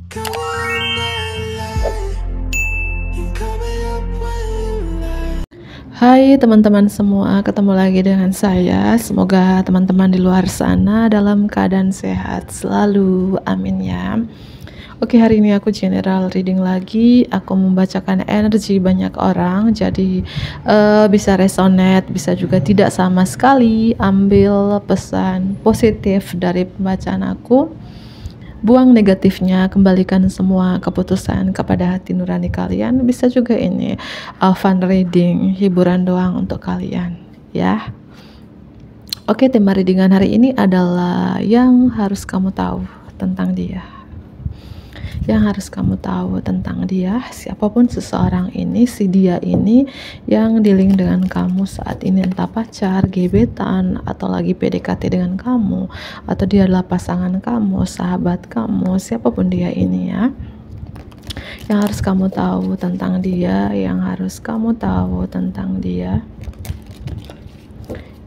Hai teman-teman semua, ketemu lagi dengan saya. Semoga teman-teman di luar sana dalam keadaan sehat selalu, amin ya. Oke, hari ini aku general reading lagi. Aku membacakan energi banyak orang, jadi bisa resonate, bisa juga tidak sama sekali. Ambil pesan positif dari pembacaan aku, buang negatifnya, kembalikan semua keputusan kepada hati nurani kalian. Bisa juga ini fun reading, hiburan doang untuk kalian ya. Oke, tema readingan hari ini adalah yang harus kamu tahu tentang dia. Yang harus kamu tahu tentang dia, siapapun seseorang ini, si dia ini yang dealing dengan kamu saat ini, entah pacar, gebetan, atau lagi PDKT dengan kamu, atau dia adalah pasangan kamu, sahabat kamu, siapapun dia ini ya. Yang harus kamu tahu tentang dia, yang harus kamu tahu tentang dia,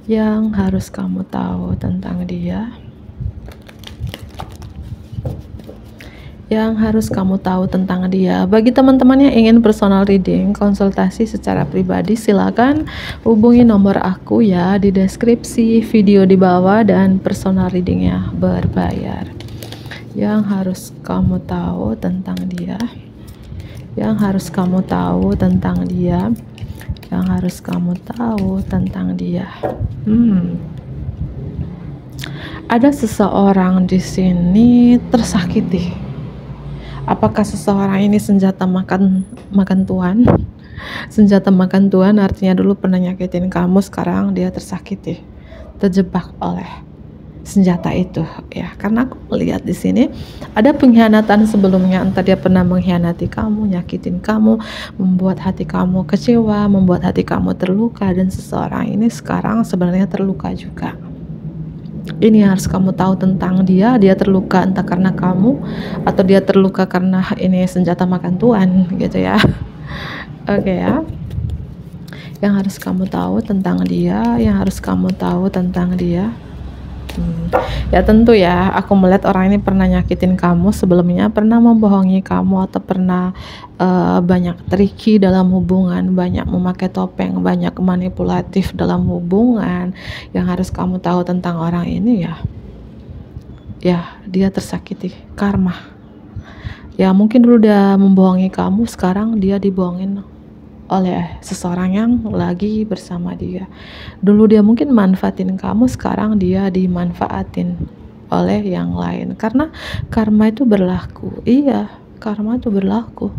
yang harus kamu tahu tentang dia, yang harus kamu tahu tentang dia. Bagi teman-teman yang ingin personal reading, konsultasi secara pribadi, silakan hubungi nomor aku ya di deskripsi video di bawah, dan personal readingnya berbayar. Yang harus kamu tahu tentang dia, yang harus kamu tahu tentang dia, yang harus kamu tahu tentang dia. Ada seseorang di sini tersakiti. Apakah seseorang ini senjata makan Tuhan? Senjata makan Tuhan artinya dulu pernah nyakitin kamu, sekarang dia tersakiti, terjebak oleh senjata itu ya. Karena aku melihat di sini ada pengkhianatan sebelumnya, entah dia pernah mengkhianati kamu, nyakitin kamu, membuat hati kamu kecewa, membuat hati kamu terluka, dan seseorang ini sekarang sebenarnya terluka juga. Ini harus kamu tahu tentang dia. Dia terluka entah karena kamu, atau dia terluka karena ini senjata makan Tuhan gitu ya. Oke ya. Yang harus kamu tahu tentang dia, yang harus kamu tahu tentang dia. Ya tentu ya, aku melihat orang ini pernah nyakitin kamu sebelumnya, pernah membohongi kamu, atau pernah banyak tricky dalam hubungan, banyak memakai topeng, banyak manipulatif dalam hubungan. Yang harus kamu tahu tentang orang ini ya dia tersakiti, karma. Ya mungkin dulu dia membohongi kamu, sekarang dia dibohongin oleh seseorang yang lagi bersama dia. Dulu dia mungkin manfaatin kamu, sekarang dia dimanfaatin oleh yang lain. Karena karma itu berlaku. Iya, karma itu berlaku.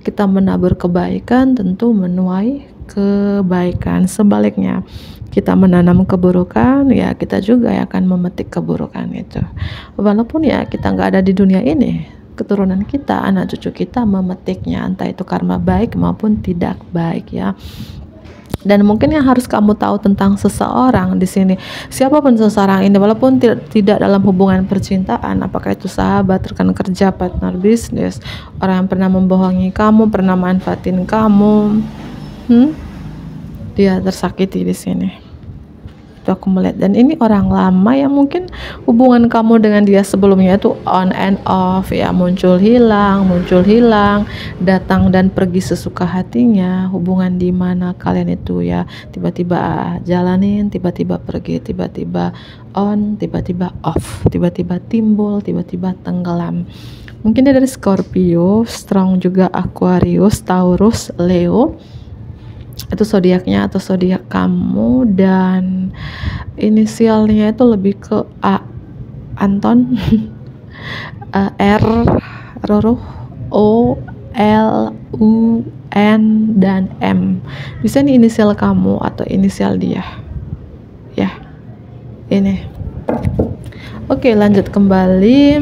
Kita menabur kebaikan tentu menuai kebaikan. Sebaliknya, kita menanam keburukan, ya kita juga akan memetik keburukan itu. Walaupun ya kita nggak ada di dunia ini, keturunan kita, anak cucu kita memetiknya, entah itu karma baik maupun tidak baik ya. Dan mungkin yang harus kamu tahu tentang seseorang di sini, siapapun seseorang ini, walaupun tidak dalam hubungan percintaan, apakah itu sahabat, rekan kerja, partner bisnis, orang yang pernah membohongi kamu, pernah manfaatin kamu, dia tersakiti di sini. Itu aku melihat, dan ini orang lama yang mungkin hubungan kamu dengan dia sebelumnya itu on and off ya, muncul hilang, datang dan pergi sesuka hatinya. Hubungan di mana kalian itu ya tiba-tiba jalanin, tiba-tiba pergi, tiba-tiba on, tiba-tiba off, tiba-tiba timbul, tiba-tiba tenggelam. Mungkin dia dari Scorpio, strong juga Aquarius, Taurus, Leo. Itu zodiaknya atau zodiak kamu, dan inisialnya itu lebih ke A Anton, R Roro, O L U N dan M. Bisa nih inisial kamu atau inisial dia ya ini. Oke, lanjut kembali.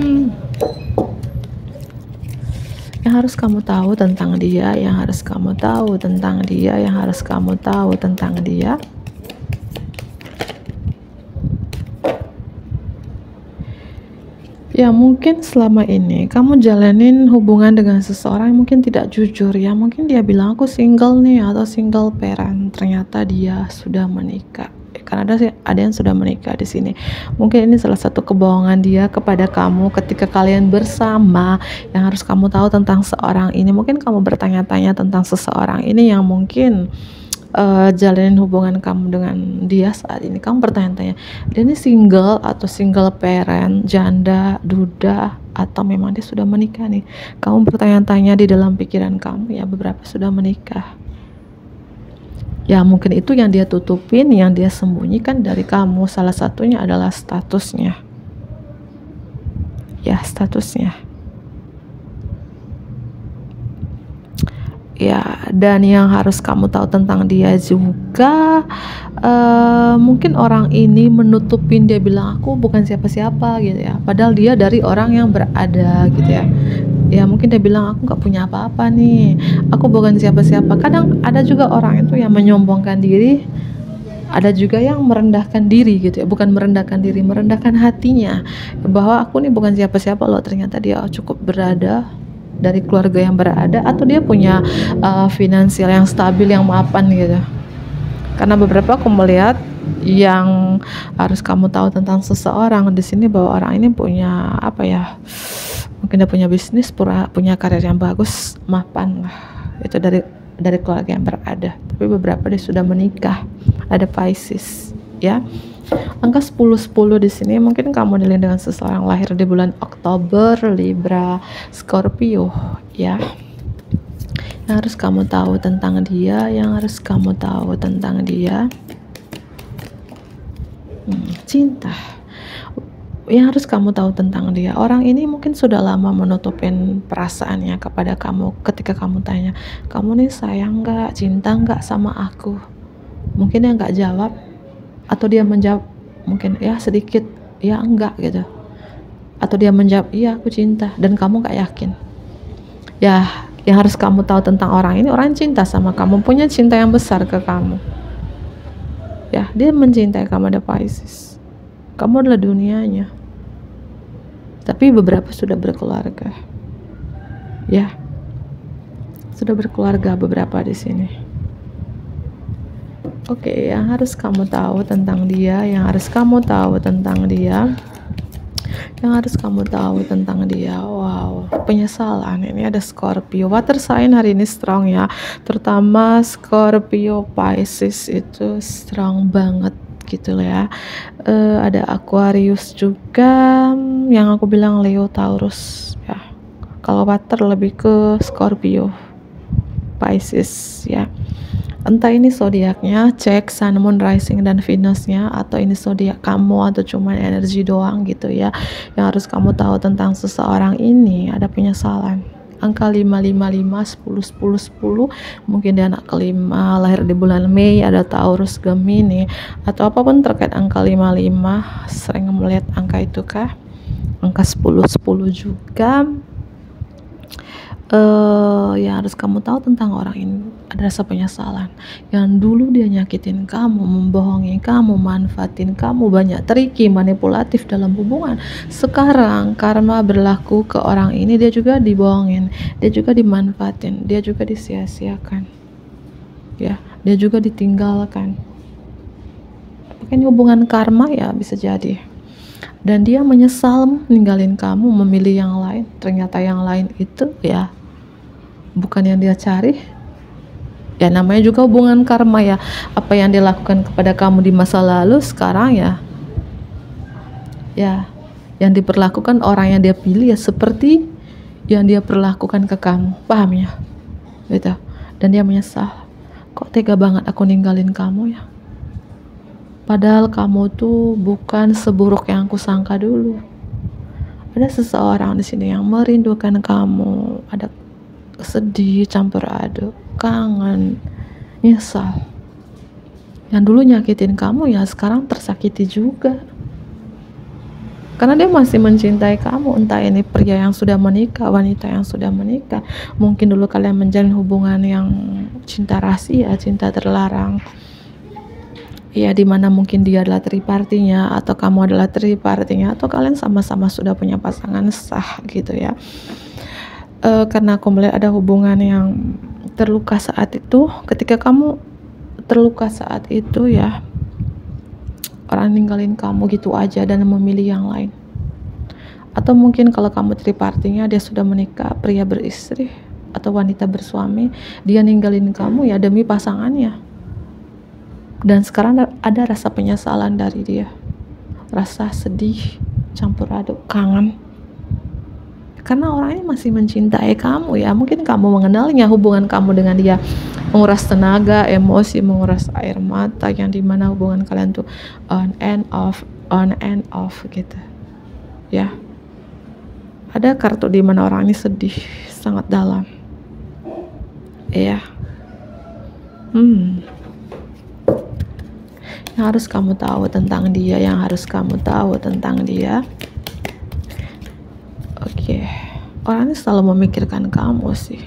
Yang harus kamu tahu tentang dia, yang harus kamu tahu tentang dia, yang harus kamu tahu tentang dia. Ya mungkin selama ini kamu jalanin hubungan dengan seseorang yang mungkin tidak jujur ya. Mungkin dia bilang aku single nih atau single parent, ternyata dia sudah menikah. karena ada yang sudah menikah di sini. Mungkin ini salah satu kebohongan dia kepada kamu ketika kalian bersama. Yang harus kamu tahu tentang seorang ini, mungkin kamu bertanya-tanya tentang seseorang ini yang mungkin jalanin hubungan kamu dengan dia saat ini. Kamu bertanya-tanya, dia ini single atau single parent, janda, duda, atau memang dia sudah menikah nih. Kamu bertanya-tanya di dalam pikiran kamu, ya beberapa sudah menikah. Ya mungkin itu yang dia tutupin, yang dia sembunyikan dari kamu. Salah satunya adalah statusnya. Ya, statusnya. Ya, dan yang harus kamu tahu tentang dia juga, mungkin orang ini menutupin, dia bilang aku bukan siapa-siapa gitu ya, padahal dia dari orang yang berada gitu ya. Ya mungkin dia bilang aku nggak punya apa-apa nih, aku bukan siapa-siapa. Kadang ada juga orang itu yang menyombongkan diri, ada juga yang merendahkan diri gitu ya, bukan merendahkan diri, merendahkan hatinya, bahwa aku nih bukan siapa-siapa loh, ternyata dia cukup berada dari keluarga yang berada, atau dia punya finansial yang stabil, yang mapan gitu. Karena beberapa aku melihat yang harus kamu tahu tentang seseorang di sini, bahwa orang ini punya apa ya, mungkin dia punya bisnis, punya karir yang bagus, mapan lah, itu dari keluarga yang berada. Tapi beberapa dia sudah menikah, ada Pisces ya. Angka 10-10 di sini mungkin kamu dealing dengan seseorang lahir di bulan Oktober, Libra, Scorpio ya. Yang harus kamu tahu tentang dia, cinta. Yang harus kamu tahu tentang dia, orang ini mungkin sudah lama menutupin perasaannya kepada kamu. Ketika kamu tanya, kamu nih sayang nggak, cinta nggak sama aku, mungkin dia nggak jawab, atau dia menjawab mungkin ya sedikit, ya enggak gitu, atau dia menjawab iya aku cinta, dan kamu nggak yakin. Ya, yang harus kamu tahu tentang orang ini, orang cinta sama kamu, punya cinta yang besar ke kamu ya, dia mencintai kamu, ada Pisces, kamu adalah dunianya. Tapi beberapa sudah berkeluarga ya, sudah berkeluarga beberapa di sini. Oke, yang harus kamu tahu tentang dia, wow, penyesalan. Ini ada Scorpio, water sign hari ini strong ya, terutama Scorpio, Pisces itu strong banget gitu ya. Ada Aquarius juga, yang aku bilang Leo, Taurus ya. Kalau water lebih ke Scorpio, Pisces ya. Entah ini zodiaknya, cek Sun, Moon, Rising, dan Venusnya, atau ini zodiak kamu, atau cuma energi doang gitu ya. Yang harus kamu tahu tentang seseorang ini, ada penyesalan. Angka 555, 10, 10, 10, mungkin dia anak kelima, lahir di bulan Mei, ada Taurus, Gemini, atau apapun terkait angka 55, sering melihat angka itu kah? Angka 10, 10 juga. Yang harus kamu tahu tentang orang ini, ada rasa penyesalan. Yang dulu dia nyakitin kamu, membohongi kamu, manfaatin kamu, banyak triki, manipulatif dalam hubungan. Sekarang karma berlaku ke orang ini, dia juga dibohongin, dia juga dimanfaatin, dia juga disia-siakan ya, dia juga ditinggalkan. Mungkin hubungan karma ya, bisa jadi. Dan dia menyesal ninggalin kamu, memilih yang lain. Ternyata yang lain itu ya bukan yang dia cari. Ya namanya juga hubungan karma ya. Apa yang dia lakukan kepada kamu di masa lalu, sekarang ya yang diperlakukan orang yang dia pilih ya seperti yang dia perlakukan ke kamu. Paham ya? Gitu. Dan dia menyesal, kok tega banget aku ninggalin kamu ya, padahal kamu tuh bukan seburuk yang aku sangka dulu. Ada seseorang di sini yang merindukan kamu, ada sedih, campur aduk, kangen, nyesal. Yang dulu nyakitin kamu ya sekarang tersakiti juga, karena dia masih mencintai kamu. Entah ini pria yang sudah menikah, wanita yang sudah menikah. Mungkin dulu kalian menjalin hubungan yang cinta rahasia, cinta terlarang ya, dimana mungkin dia adalah tripartinya, atau kamu adalah tripartinya, atau kalian sama-sama sudah punya pasangan sah gitu ya. Karena aku melihat ada hubungan yang terluka saat itu. Ketika kamu terluka saat itu ya, sekarang ninggalin kamu gitu aja dan memilih yang lain. Atau mungkin kalau kamu tripartinya, dia sudah menikah, pria beristri atau wanita bersuami, dia ninggalin kamu ya demi pasangannya. Dan sekarang ada rasa penyesalan dari dia, rasa sedih, campur aduk, kangen. Karena orang ini masih mencintai kamu ya. Mungkin kamu mengenalnya, hubungan kamu dengan dia menguras tenaga, emosi, menguras air mata, yang dimana hubungan kalian tuh on and off gitu ya. Ada kartu di mana orang ini sedih sangat dalam. Iya. Yang harus kamu tahu tentang dia, Oke. Orang ini selalu memikirkan kamu sih.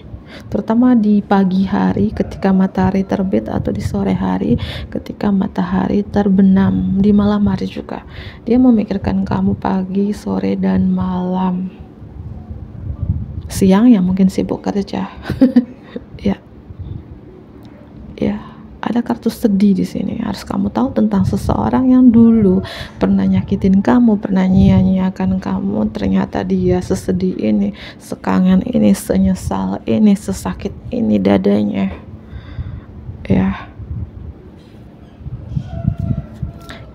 Terutama di pagi hari ketika matahari terbit atau di sore hari ketika matahari terbenam, di malam hari juga. Dia memikirkan kamu pagi, sore, dan malam. Siang ya mungkin sibuk kerja. Ya, ada kartu sedih di sini. Harus kamu tahu tentang seseorang yang dulu pernah nyakitin kamu, pernah nyia-nyiakan kamu. Ternyata dia sesedih ini, sekangen ini, senyesal ini, sesakit ini dadanya. Ya.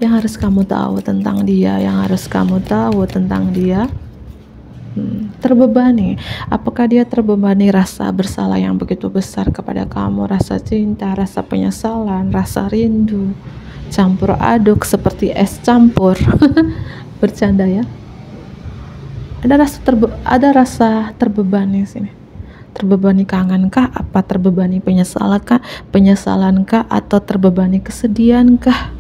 Yang harus kamu tahu tentang dia, terbebani. Apakah dia terbebani rasa bersalah yang begitu besar kepada kamu, rasa cinta, rasa penyesalan, rasa rindu, campur aduk seperti es campur. Bercanda ya. Ada rasa terbebani sini. Terbebani kangen kah? Apa terbebani penyesalan kah? Atau terbebani kesedihan kah?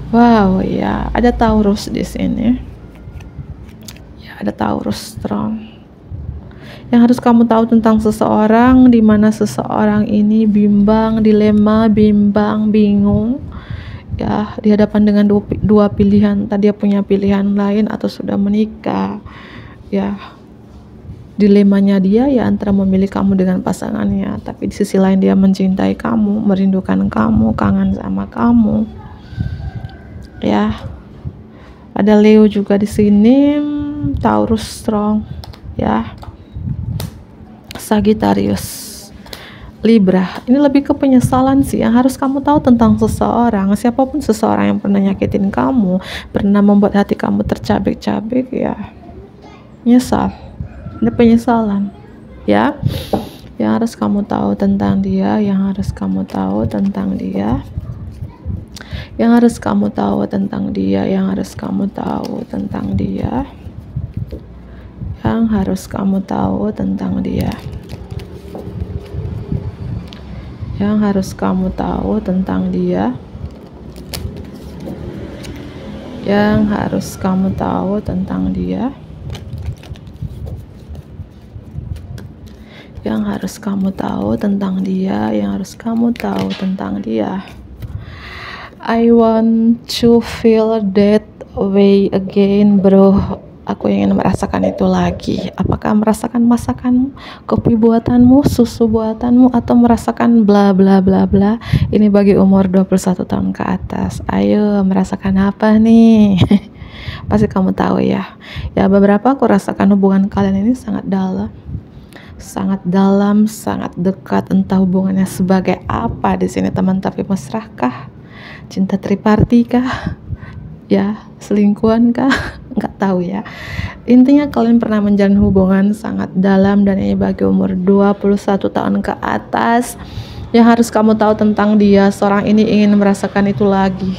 Wow ya, ada Taurus di sini. Ada Taurus strong. Yang harus kamu tahu tentang seseorang, di mana seseorang ini bimbang, dilema, bingung ya, di hadapan dengan dua pilihan. Tadi dia punya pilihan lain atau sudah menikah ya. Dilemanya dia ya antara memilih kamu dengan pasangannya, tapi di sisi lain dia mencintai kamu, merindukan kamu, kangen sama kamu ya. Ada Leo juga di sini. Taurus strong ya. Sagittarius, Libra. Ini lebih ke penyesalan sih. Yang harus kamu tahu tentang seseorang, siapapun seseorang yang pernah nyakitin kamu, pernah membuat hati kamu tercabik-cabik ya, nyesal. Ada penyesalan ya. Yang harus kamu tahu tentang dia, Yang harus kamu tahu tentang dia. I want to feel that way again, bro. Aku ingin merasakan itu lagi. Apakah merasakan masakanmu, kopi buatanmu, susu buatanmu, atau merasakan bla bla bla bla? Ini bagi umur 21 tahun ke atas. Ayo, merasakan apa nih? Pasti kamu tahu ya. Ya, beberapa aku rasakan hubungan kalian ini sangat dalam, sangat dekat. Entah hubungannya sebagai apa di sini, teman tapi mesrahkah? Cinta triparti kah? Ya, selingkuhan kah? Nggak tahu ya. Intinya kalian pernah menjalin hubungan sangat dalam, dan ini bagi umur 21 tahun ke atas. Yang harus kamu tahu tentang dia, seorang ini ingin merasakan itu lagi.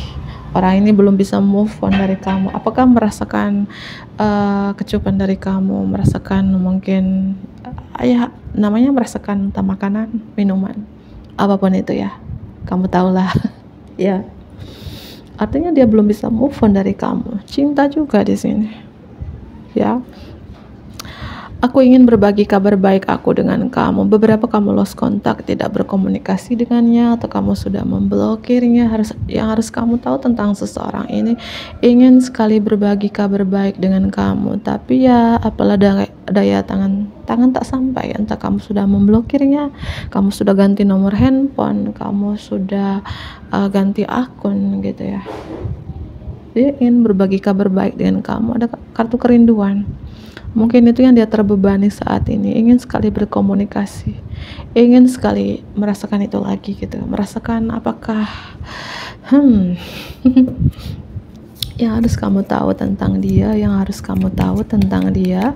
Orang ini belum bisa move on dari kamu. Apakah merasakan kecupan dari kamu, merasakan mungkin namanya merasakan entah makanan, minuman, apapun itu ya. Kamu tahulah. Ya. Artinya dia belum bisa move on dari kamu. Cinta juga di sini. Ya. Aku ingin berbagi kabar baik aku dengan kamu. Beberapa kamu lost kontak, tidak berkomunikasi dengannya, atau kamu sudah memblokirnya. Yang harus kamu tahu tentang seseorang ini, ingin sekali berbagi kabar baik dengan kamu, tapi ya apalah daya tangan tak sampai. Entah kamu sudah memblokirnya, kamu sudah ganti nomor handphone, kamu sudah ganti akun gitu ya. Dia ingin berbagi kabar baik dengan kamu. Ada kartu kerinduan. Mungkin itu yang dia terbebani saat ini. Ingin sekali berkomunikasi, ingin sekali merasakan itu lagi gitu. Merasakan apakah yang harus kamu tahu tentang dia, yang harus kamu tahu tentang dia.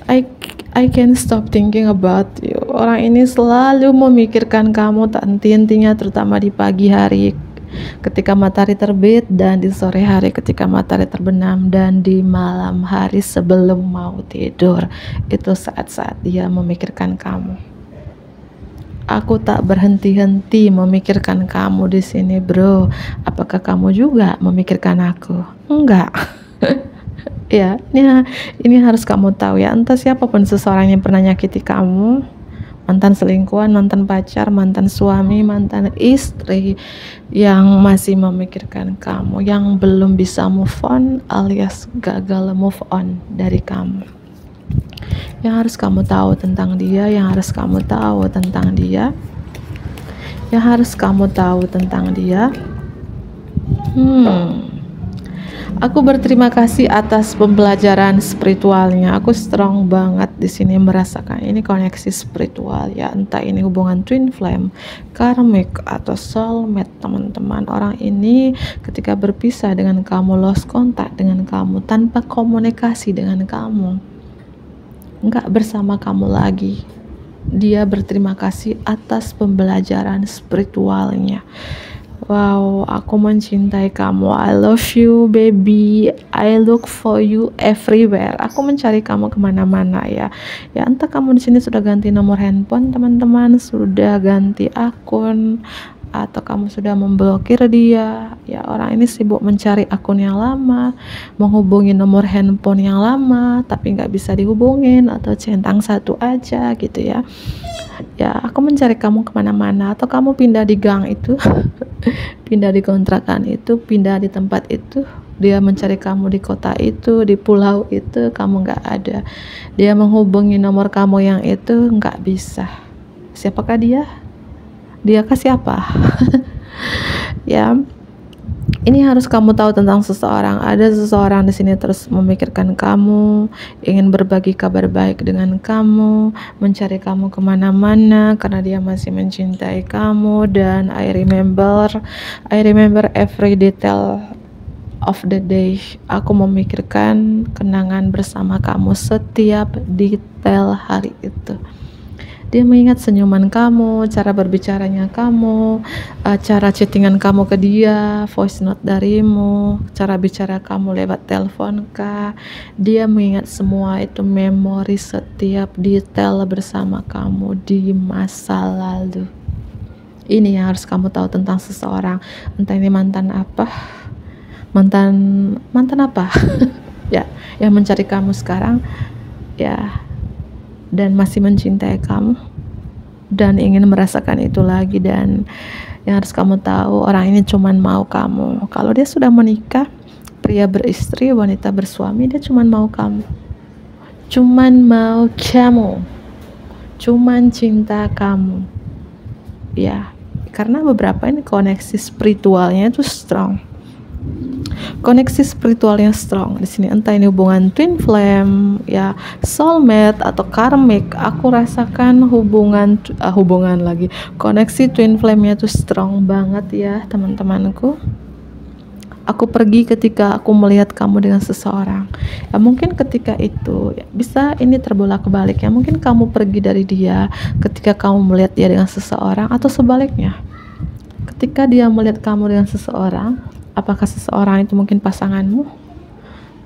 I can't stop thinking about you. Orang ini selalu memikirkan kamu tak henti-hentinya, terutama di pagi hari ketika matahari terbit, dan di sore hari ketika matahari terbenam, dan di malam hari sebelum mau tidur. Itu saat-saat dia memikirkan kamu. Aku tak berhenti-henti memikirkan kamu di sini, bro. Apakah kamu juga memikirkan aku? Enggak. Ya, ini harus kamu tahu ya. Entah siapapun seseorang yang pernah nyakiti kamu, mantan selingkuhan, mantan pacar, mantan suami, mantan istri, yang masih memikirkan kamu, yang belum bisa move on alias gagal move on dari kamu. Yang harus kamu tahu tentang dia, yang harus kamu tahu tentang dia, yang harus kamu tahu tentang dia. Aku berterima kasih atas pembelajaran spiritualnya. Aku strong banget di sini merasakan ini koneksi spiritual ya, entah ini hubungan twin flame, karmic atau soulmate, teman-teman. Orang ini ketika berpisah dengan kamu, lost contact dengan kamu, tanpa komunikasi dengan kamu, enggak bersama kamu lagi. Dia berterima kasih atas pembelajaran spiritualnya. Wow, aku mencintai kamu. I love you, baby. I look for you everywhere. Aku mencari kamu kemana-mana ya. Ya, entah kamu di sini sudah ganti nomor handphone, teman-teman, sudah ganti akun, atau kamu sudah memblokir dia. Ya, orang ini sibuk mencari akun yang lama, menghubungi nomor handphone yang lama, tapi nggak bisa dihubungin, atau centang satu aja gitu ya. Ya, aku mencari kamu kemana-mana, atau kamu pindah di gang itu, pindah di kontrakan itu, pindah di tempat itu. Dia mencari kamu di kota itu, di pulau itu, kamu nggak ada. Dia menghubungi nomor kamu yang itu, nggak bisa. Siapakah dia? Dia kah siapa? Ya, ini harus kamu tahu tentang seseorang. Ada seseorang di sini terus memikirkan kamu, ingin berbagi kabar baik dengan kamu, mencari kamu kemana-mana karena dia masih mencintai kamu. Dan I remember every detail of the day. Aku memikirkan kenangan bersama kamu setiap detail hari itu. Dia mengingat senyuman kamu, cara berbicaranya kamu, cara chattingan kamu ke dia, voice note darimu, cara bicara kamu lewat telepon kah. Dia mengingat semua itu, memori setiap detail bersama kamu di masa lalu. Ini yang harus kamu tahu tentang seseorang. Entah ini mantan apa, mantan apa ya, yang mencari kamu sekarang ya, dan masih mencintai kamu dan ingin merasakan itu lagi. Dan yang harus kamu tahu, orang ini cuman mau kamu. Kalau dia sudah menikah, pria beristri, wanita bersuami, dia cuman mau kamu, cuman mau kamu, cuman cinta kamu ya. Karena beberapa ini koneksi spiritualnya itu strong, koneksi spiritualnya strong di sini. Entah ini hubungan twin flame ya, soulmate atau karmic. Aku rasakan hubungan lagi, koneksi twin flame-nya itu strong banget ya, teman-temanku. Aku pergi ketika aku melihat kamu dengan seseorang ya, mungkin ketika itu ya, bisa ini terbolak-balik ya, mungkin kamu pergi dari dia ketika kamu melihat dia dengan seseorang, atau sebaliknya ketika dia melihat kamu dengan seseorang. Apakah seseorang itu mungkin pasanganmu,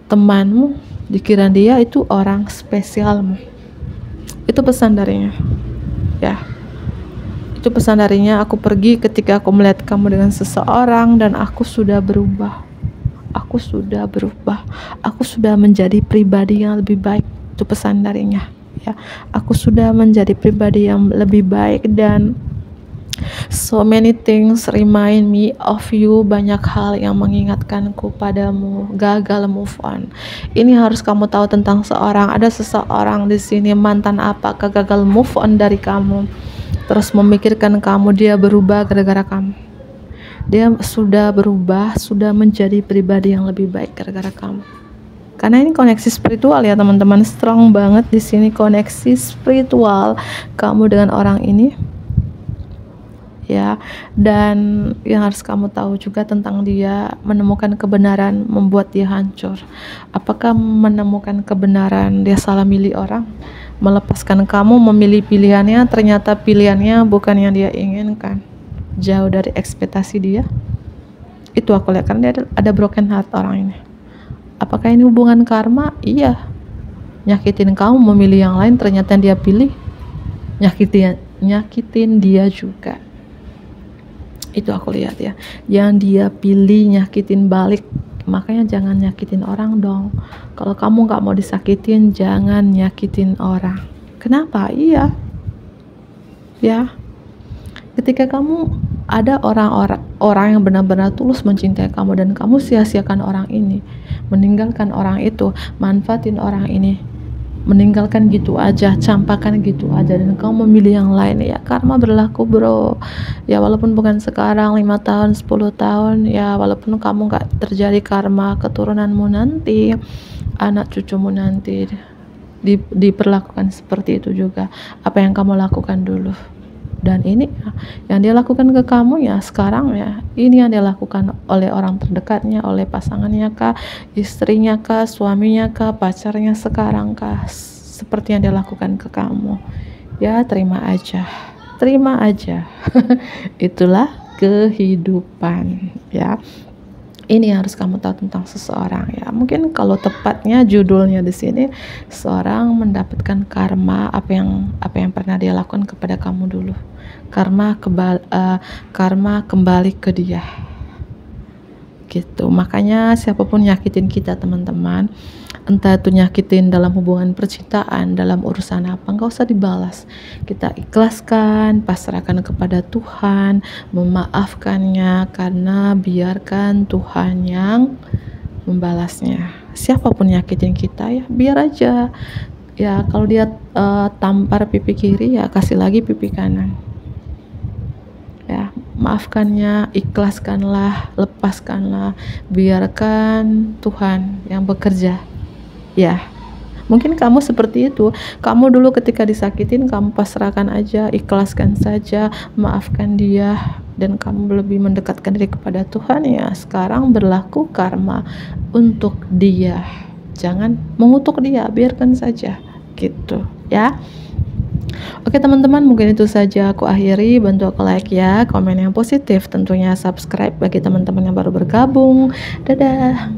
temanmu, dikira dia itu orang spesialmu. Itu pesan darinya ya, itu pesan darinya. Aku pergi ketika aku melihat kamu dengan seseorang, dan aku sudah berubah, aku sudah berubah, aku sudah menjadi pribadi yang lebih baik. Itu pesan darinya ya, aku sudah menjadi pribadi yang lebih baik. Dan so many things remind me of you. Banyak hal yang mengingatkanku padamu. Gagal move on. Ini harus kamu tahu tentang seorang. Ada seseorang di sini, mantan apakah gagal move on dari kamu, terus memikirkan kamu. Dia berubah gara-gara kamu. Dia sudah berubah, sudah menjadi pribadi yang lebih baik gara-gara kamu. Karena ini koneksi spiritual ya teman-teman, strong banget di sini koneksi spiritual kamu dengan orang ini. Ya, dan yang harus kamu tahu juga tentang dia, menemukan kebenaran membuat dia hancur. Apakah menemukan kebenaran dia salah milih orang, melepaskan kamu, memilih pilihannya, ternyata pilihannya bukan yang dia inginkan, jauh dari ekspektasi dia? Itu aku lihat, karena dia ada broken heart orang ini. Apakah ini hubungan karma? Iya, nyakitin kamu, memilih yang lain, ternyata dia pilih nyakitin dia juga. Itu aku lihat ya, yang dia pilih nyakitin balik. Makanya jangan nyakitin orang dong. Kalau kamu gak mau disakitin, jangan nyakitin orang. Kenapa? Iya ya, ketika kamu ada orang yang benar-benar tulus mencintai kamu dan kamu sia-siakan orang ini, meninggalkan orang itu, manfaatin orang ini, meninggalkan gitu aja, campakan gitu aja, dan kamu memilih yang lain, ya karma berlaku bro. Ya walaupun bukan sekarang, 5 tahun, 10 tahun, ya walaupun kamu gak terjadi karma, keturunanmu nanti, anak cucumu nanti diperlakukan seperti itu juga, apa yang kamu lakukan dulu. Dan ini yang dia lakukan ke kamu ya sekarang ya, ini yang dia lakukan oleh orang terdekatnya, oleh pasangannya kah, istrinya kah, suaminya kah, pacarnya sekarang kah, seperti yang dia lakukan ke kamu. Ya terima aja itulah kehidupan ya. Ini yang harus kamu tahu tentang seseorang ya. Mungkin kalau tepatnya judulnya di sini, seorang mendapatkan karma apa yang pernah dia lakukan kepada kamu dulu. Karma kembali ke dia. Gitu. Makanya siapapun nyakitin kita teman-teman, entah itu nyakitin dalam hubungan percintaan, dalam urusan apa, nggak usah dibalas. Kita ikhlaskan, pasrahkan kepada Tuhan, memaafkannya, karena biarkan Tuhan yang membalasnya. Siapapun nyakitin kita ya biar aja ya, kalau dia tampar pipi kiri ya kasih lagi pipi kanan ya, maafkannya, ikhlaskanlah, lepaskanlah, biarkan Tuhan yang bekerja ya. Mungkin kamu seperti itu, kamu dulu ketika disakitin kamu pasrahkan aja, ikhlaskan saja, maafkan dia, dan kamu lebih mendekatkan diri kepada Tuhan ya. Sekarang berlaku karma untuk dia, jangan mengutuk dia, biarkan saja gitu ya. Oke teman-teman, mungkin itu saja aku akhiri. Bantu aku like ya, komen yang positif, tentunya subscribe bagi teman-teman yang baru bergabung. Dadah.